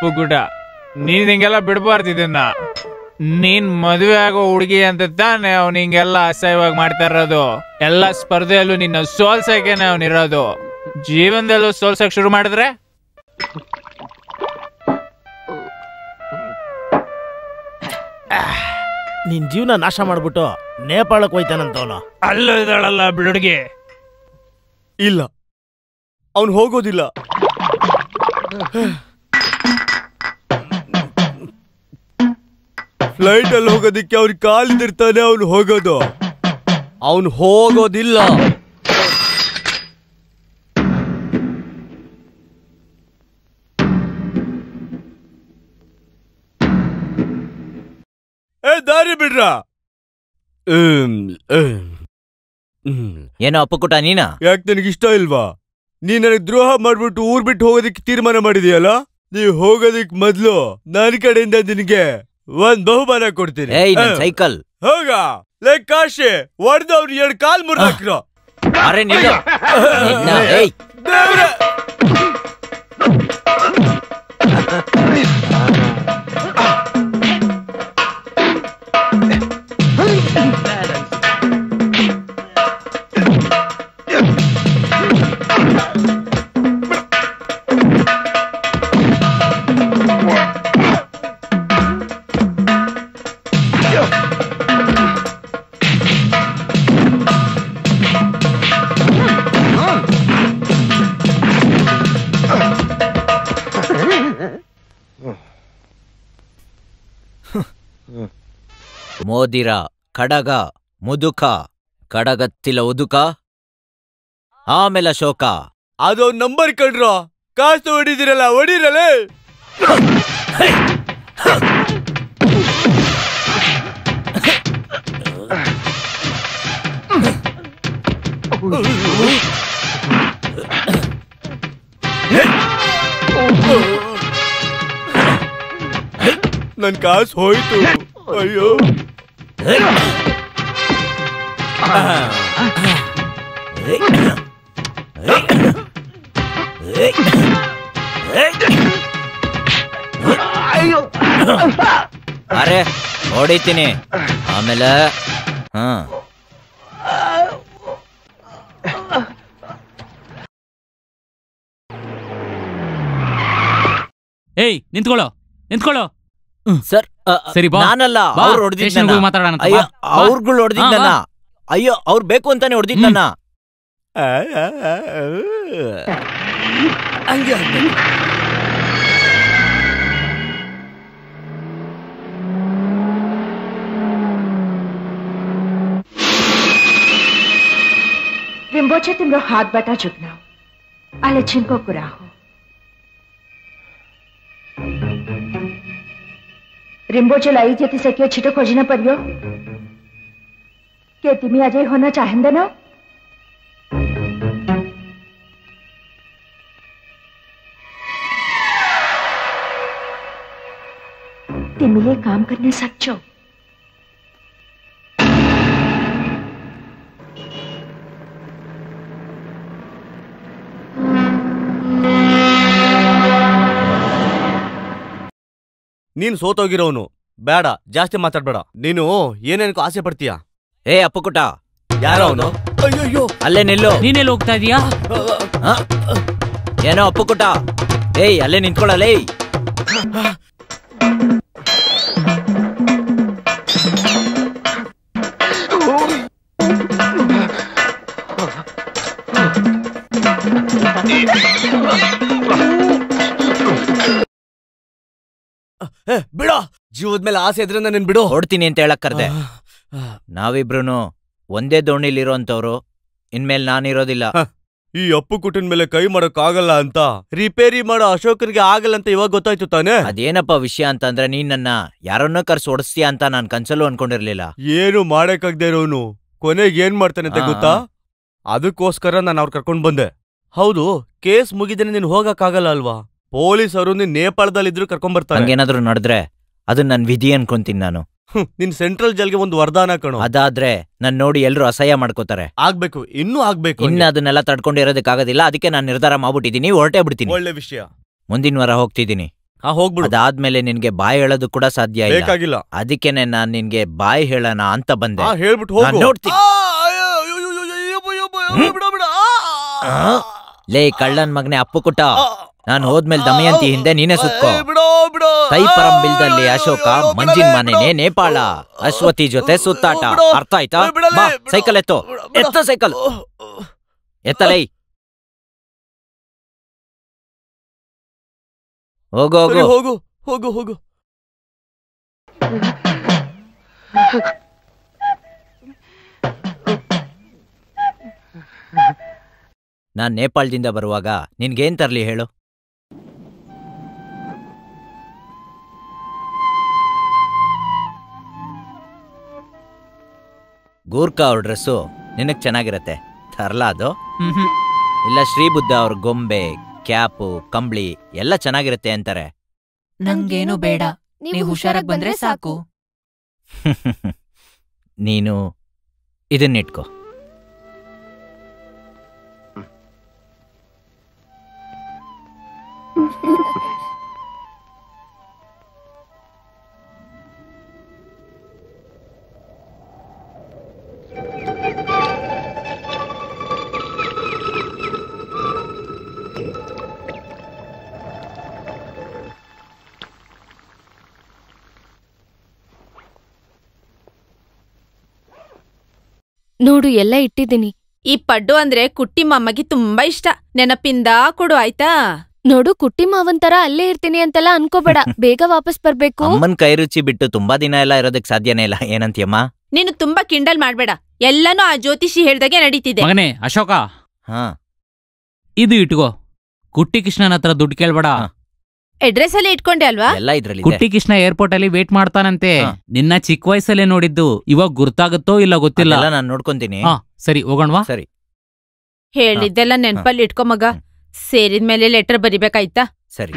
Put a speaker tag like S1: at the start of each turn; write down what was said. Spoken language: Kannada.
S1: ಅಪ್ಪು ಗುಡ, ನೀನ್ ಹಿಂಗೆಲ್ಲ ಬಿಡ್ಬಾರ್ದು ಇದನ್ನ. ನೀನ್ ಮದುವೆ ಆಗೋ ಹುಡುಗಿ ಅಂತ ತಾನೆ ಅವ್ನು ಹಿಂಗೆಲ್ಲ ಅಸಹ್ಯವಾಗಿ ಮಾಡ್ತಾ ಇರೋದು. ಎಲ್ಲ ಸ್ಪರ್ಧೆಯಲ್ಲೂ ನಿನ್ನ ಸೋಲ್ಸಕ್ಕೇನೆ ಅವನಿರೋದು. ಜೀವನದಲ್ಲೂ ಸೋಲ್ಸಕ್ ಶುರು ಮಾಡಿದ್ರೆ
S2: ನಿನ್ ಜೀವನ ನಾಶ ಮಾಡ್ಬಿಟ್ಟು ನೇಪಾಳಕ್ಕೆ ಹೋಯ್ತಾನಂತವನು.
S1: ಅಲ್ಲೂ ಇದ್ದಾಳಲ್ಲ ಬಿಡುಡ್ಗಿ.
S3: ಇಲ್ಲ, ಅವನು ಹೋಗೋದಿಲ್ಲ. ಫ್ಲೈಟ್ ಅಲ್ಲಿ ಹೋಗೋದಿಕ್ಕೆ ಅವ್ರ ಕಾಲಿದಿರ್ತಾನೆ ಅವನು ಹೋಗೋದು. ಅವನು ಹೋಗೋದಿಲ್ಲ. ದಾರಿ ಬಿಡ್ರ.
S4: ಏನೋ ಅಪ್ಪುಕುಟ ನೀನಾ?
S3: ಯಾಕೆ ನನಗಿಷ್ಟ ಇಲ್ವಾ? ನೀ ನನಗೆ ದ್ರೋಹ ಮಾಡ್ಬಿಟ್ಟು ಊರ್ ಬಿಟ್ಟು ಹೋಗೋದಿಕ್ಕೆ ತೀರ್ಮಾನ ಮಾಡಿದೀಯಲ್ಲ. ನೀವ್ ಹೋಗೋದಿಕ್ ಮೊದ್ಲು ನನ್ನ ಕಡೆಯಿಂದ ನಿನಗೆ ಒಂದ್ ಬಹುಮಾನ ಕೊಡ್ತೀನಿ.
S4: ಸೈಕಲ್
S3: ಹೋಗ ಕಾಶಿ ಹೊಡೆದವ್ರು 2 ಕಾಲ್ ಮುರಿದಾಕ್ರು.
S4: ಅರೆ ನೀನು ಮೋದಿರ ಕಡಗ ಮುದುಕ ಕಡಗತ್ತಿಲ ಉದುಕ ಆಮೇಲೆ ಶೋಕ.
S3: ಅದೊಂದು ನಂಬರ್ ಕಣ್ರ. ಕಾಸು ಹೊಡಿದಿರಲ್ಲ, ಹೊಡಿರಲೇ. ನನ್ ಕಾಸು ಹೋಯ್ತು. ಅಯ್ಯೋ,
S4: ಅರೆ ಹೊಡಿತೀನಿ ಆಮೇಲೆ.
S5: ಏಯ್ ನಿಂತ್ಕೊಳ್ಳೋ ನಿಂತ್ಕೊಳ್ಳೋ.
S4: ಸರ್
S5: ಸರಿ ಬಾ.
S4: ನಾನಲ್ಲ, ಅವ್ರು ಹೊಡೆದಿದ್ದ.
S5: ಮಾತಾಡೋಣ.
S4: ಅಯ್ಯೋ ಅವ್ರುಗಳು ಹೊಡೆದಿದ್ದನ್ನ. ಅಯ್ಯೋ ಅವ್ರು ಬೇಕು ಅಂತಾನೆ ಹೊಡೆದಿದ್ದನ್ನ.
S6: रिम्बोचे तिम्रो हातबाट झुक्नाऊ, आलोचनको कुरा हो। रिम्बोचेलाई जति सक्यो छिटो खोजिन पर्यो। के तिमी अझै हुन चाहँदैनौ? तिमीले काम गर्न सक्छौ।
S3: ನೀನ್ ಸೋತೋಗಿರೋನು ಬೇಡ, ಜಾಸ್ತಿ ಮಾತಾಡ್ಬೇಡ. ನೀನು ಏನೇನಕ್ಕೂ ಆಸೆ ಪಡ್ತೀಯಾ?
S4: ಏ ಅಪ್ಪುಕುಟ,
S3: ಯಾರೋ ಅವನು? ಅಯ್ಯೋ
S4: ಅಲ್ಲೇ ನಿಲ್ಲು.
S5: ನೀನೆಲ್ಲ ಹೋಗ್ತಾ ಇದೀಯಾ?
S4: ಏನೋ ಅಪ್ಪುಕುಟ, ಏಯ್ ಅಲ್ಲೇ ನಿಂತ್ಕೊಳ್ಳಲೇ.
S3: ಬಿಡ, ಜೀವದ ಮೇಲೆ ಆಸೆ ಇದ್ರೆ ನಾನು ಬಿಡು.
S4: ಹೊಡ್ತೀನಿ ಅಂತ ಹೇಳಕ್ ಕರ್ದೆ. ನಾವಿಬ್ರು ಒಂದೇ ದೋಣಿಲಿರೋಂಥವ್ರು. ಇನ್ಮೇಲೆ ನಾನಿರೋದಿಲ್ಲ.
S3: ಈ ಅಪ್ಪು ಕುಟನ್ ಮೇಲೆ ಕೈ ಮಾಡಕ್ ಆಗಲ್ಲ ಅಂತ ರಿಪೇರಿ ಮಾಡೋ ಅಶೋಕನ್ಗೆ ಆಗಲ್ಲ ಅಂತ ಇವಾಗ ಗೊತ್ತಾಯ್ತು ತಾನೆ?
S4: ಅದೇನಪ್ಪ ವಿಷಯ ಅಂತಂದ್ರೆ ನೀನ್ ನನ್ನ ಯಾರನ್ನೋ ಕರ್ಸಿ ಓಡಿಸ್ತೀಯ ಅಂತ ನಾನ್ ಕನ್ಸಲ್ಲೂ ಅನ್ಕೊಂಡಿರ್ಲಿಲ್ಲ.
S3: ಏನು ಮಾಡಕ್ಕಾಗ್ದೇ ಇರೋನು ಕೊನೆಗೆ ಏನ್ ಮಾಡ್ತಾನೆ ಅಂತ ಗೊತ್ತಾ? ಅದಕ್ಕೋಸ್ಕರ ನಾನು ಅವ್ರು ಕರ್ಕೊಂಡ್ ಬಂದೆ. ಹೌದು, ಕೇಸ್ ಮುಗಿದೇನೆ ನೀನ್ ಹೋಗಕ್ಕಾಗಲ್ಲ ಅಲ್ವಾ? ಪೊಲೀಸರು ನೀನ್ ನೇಪಾಳದಲ್ಲಿದ್ರು ಕರ್ಕೊಂಡ್ ಬರ್ತಾರೆ.
S4: ಹಂಗೇನಾದ್ರು ನಡೆದ್ರೆ ಅದು ನನ್ ವಿಧಿ ಅನ್ಕೊಂತೀನಿ ನಾನು.
S3: ನಿನ್ ಸೆಂಟ್ರಲ್ ಜೈಲ್ಗೆ ಒಂದು ವರದಾನ ಕಣೋ.
S4: ಅದಾದ್ರೆ ನನ್ ನೋಡಿ ಎಲ್ರು ಅಸಹ್ಯ ಮಾಡ್ಕೋತಾರೆ.
S3: ಆಗ್ಬೇಕು, ಇನ್ನೂ ಆಗ್ಬೇಕು.
S4: ಇನ್ನು ಅದನ್ನೆಲ್ಲ ತಡ್ಕೊಂಡಿರೋದಕ್ಕಾಗೋದಿಲ್ಲ. ಅದಕ್ಕೆ ನಾನು ನಿರ್ಧಾರ ಮಾಡ್ಬಿಟ್ಟಿದೀನಿ, ಹೊರಟೇ ಬಿಡ್ತೀನಿ.
S3: ಒಳ್ಳೆ ವಿಷಯ.
S4: ಮುಂದಿನ ವಾರ ಹೋಗ್ತಿದ್ದೀನಿ.
S3: ಹೋಗ್ಬಿಡು.
S4: ಅದಾದ್ಮೇಲೆ ನಿನ್ಗೆ ಬಾಯ್ ಹೇಳೋದು ಕೂಡ ಸಾಧ್ಯ ಇಲ್ಲ.
S3: ಬೇಕಾಗಿಲ್ಲ.
S4: ಅದಕ್ಕೇನೆ ನಾನ್ ನಿನ್ಗೆ ಬಾಯ್ ಹೇಳೋಣ ಅಂತ ಬಂದೆ.
S3: ಹೇಳ್ಬಿಟ್ಟು
S4: ನಾನ್
S3: ಹೋಗು.
S4: ನೋಡ್ತೀನಿ. ಲೇ ಕಳ್ಳನ್ ಮಗನೆ ಅಪ್ಪು ಕುಟ, ನಾನ್ ಹೋದ್ಮೇಲೆ ದಮಯಂತಿ ಹಿಂದೆ ನೀನೇ ಸುತ್ಕೋ. ತೈಪರಂಬಿಲ್ದಲ್ಲಿ ಅಶೋಕ, ಮಂಜಿನ್ ಮನೆನೇ ನೇಪಾಳ, ಅಶ್ವತಿ ಜೊತೆ ಸುತ್ತಾಟ. ಅರ್ಥ ಆಯ್ತಾ? ಬಾ ಸೈಕಲ್ ಎತ್ತ ಸೈಕಲ್ ಎತ್ತಲೈ. ಹೋಗು ಹೋಗು
S3: ಹೋಗು ಹೋಗು ಹೋಗು.
S4: ನಾನ್ ನೇಪಾಳದಿಂದ ಬರುವಾಗ ನಿನ್ಗೇನ್ ತರ್ಲಿ ಹೇಳು? ಗೂರ್ಖಾ ಅವ್ರ ಡ್ರೆಸ್ಸು ನಿನಗ್ ಚೆನ್ನಾಗಿರತ್ತೆ, ತರ್ಲಾ ಅದು? ಇಲ್ಲ ಶ್ರೀಬುದ್ಧ ಅವ್ರ ಗೊಂಬೆ, ಕ್ಯಾಪು, ಕಂಬ್ಳಿ ಎಲ್ಲ ಚೆನ್ನಾಗಿರತ್ತೆ ಅಂತಾರೆ.
S7: ನಂಗೇನು ಬೇಡ, ನೀವು ಹುಷಾರಾಗಿ ಬಂದ್ರೆ ಸಾಕು.
S4: ನೀನು ಇದನ್ನಿಟ್ಕೋ.
S7: ನೋಡು ಎಲ್ಲ ಇಟ್ಟಿದ್ದೀನಿ.
S8: ಈ ಪಡ್ಡು ಅಂದ್ರೆ ಕುಟ್ಟಿ ಮಮ್ಮಗೆ ತುಂಬಾ ಇಷ್ಟ. ನೆನಪಿಂದ ಕೊಡು ಆಯ್ತಾ?
S7: ನೋಡು ಕುಟ್ಟಿ ಮಾವಂತರ ಅಲ್ಲೇ ಇರ್ತೀನಿ ಅಂತೆಲ್ಲ ಅನ್ಕೋಬೇಡ, ಬೇಗ ವಾಪಸ್ ಬರ್ಬೇಕು.
S4: ಅಮ್ಮನ್ ಕೈ ರುಚಿ ಬಿಟ್ಟು ತುಂಬಾ ದಿನ ಎಲ್ಲ ಇರೋದಕ್ ಸಾಧ್ಯನೇ ಇಲ್ಲ. ಏನಂತೀಯಮ್ಮ?
S8: ನೀನು ತುಂಬಾ ಕಿಂಡಲ್ ಮಾಡ್ಬೇಡ, ಎಲ್ಲಾನು ಆ ಜ್ಯೋತಿಷಿ ಹೇಳ್ದಾಗೆ ನಡೀತಿದೆ.
S5: ಮಗನೇ ಅಶೋಕ,
S4: ಹಾ
S5: ಇದು ಇಟ್ಕೋ. ಕುಟ್ಟಿ ಕೃಷ್ಣನ ಹತ್ರ ದುಡ್ಡು ಕೇಳ್ಬೇಡ.
S8: ಅಡ್ರೆಸ್ ಅಲ್ಲಿ ಇಟ್ಕೊಂಡೆ ಅಲ್ವಾ?
S4: ಎಲ್ಲ ಇದ್ರಲ್ಲಿ
S5: ಕುಟ್ಟಿ ಕೃಷ್ಣ ಏರ್ಪೋರ್ಟ್ ಅಲ್ಲಿ ವೇಟ್ ಮಾಡ್ತಾನಂತೆ. ನಿನ್ನ ಚಿಕ್ಕ ವಯಸ್ಸಲ್ಲೇ ನೋಡಿದ್ದು, ಇವಾಗ ಗುರ್ತಾಗುತ್ತೋ ಇಲ್ಲ ಗೊತ್ತಿಲ್ಲ.
S4: ನಾನ್ ನೋಡ್ಕೊಂತೀನಿ.
S5: ಸರಿ ಹೋಗೋಣವಾ?
S4: ಸರಿ.
S8: ಹೇಳಿದ್ದೆಲ್ಲ ನೆನ್ಪಲ್ಲಿ ಇಟ್ಕೊ ಮಗ. ಸೇರಿದ್ಮೇಲೆ ಲೆಟರ್ ಬರಿಬೇಕಾಯ್ತಾ?
S4: ಸರಿ.